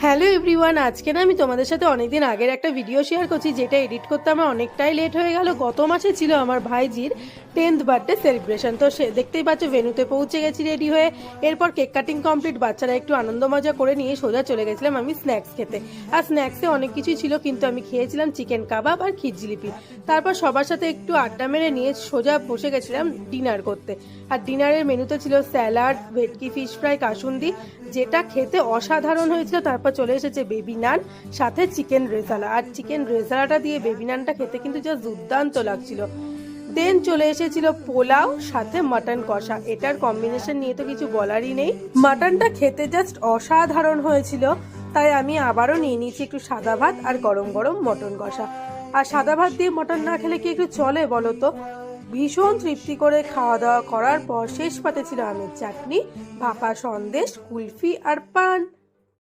Hello everyone, আজকে না আমি তোমাদের সাথে অনেকদিন আগের একটা ভিডিও শেয়ার করছি, যেটা এডিট করতে আমার অনেকটাই লেট হয়ে গেল। গত মাসে ছিল আমার ভাইজির 10th বার্থডে সেলিব্রেশন। তো সে দেখতেই পাচ্ছ ভেন্যুতে পৌঁছে গেছি রেডি হয়ে। এরপর কেক কাটিং কমপ্লিট, বাচ্চারা একটু আনন্দ মজা করে নিয়ে সোজা চলে গেছিলাম আমি স্ন্যাক্স খেতে। আর স্ন্যাক্সে অনেক কিছুই ছিল, কিন্তু আমি খেয়েছিলাম চিকেন কাবাব আর ক্ষীর জিলিপি। তারপর সবার সাথে একটু আড্ডা মেরে নিয়ে সোজা বসে গেছিলাম ডিনার করতে। আর ডিনারের মেনুতে ছিল স্যালাড, ভেটকি ফিশ ফ্রাই, কাসুন্দি, যেটা খেতে অসাধারণ হয়েছিল। তারপর চলে এসেছে বেবি নান, সাথে চিকেন রেজালা। আর চিকেন রেজালাটা দিয়ে বেবি নানটা খেতে কিন্তু যা দুর্দান্ত লাগছিল। দেন চলে এসেছিল পোলাও, সাথে মাটন কষা। এটার কম্বিনেশন নিয়ে তো কিছু বলারই নেই। মাটনটা খেতে জাস্ট অসাধারণ হয়েছিল। তাই আমি আবারও নিয়ে নিয়েছি একটু সাদা ভাত আর গরম গরম মটন কষা। আর সাদা ভাত দিয়ে মটন না খেলে কি একটু চলে বলো তো? ভীষণ তৃপ্তি করে খাওয়া দাওয়া করার পর শেষ পাতে ছিল আমের চাটনি, ভাপা সন্দেশ, কুলফি আর পান।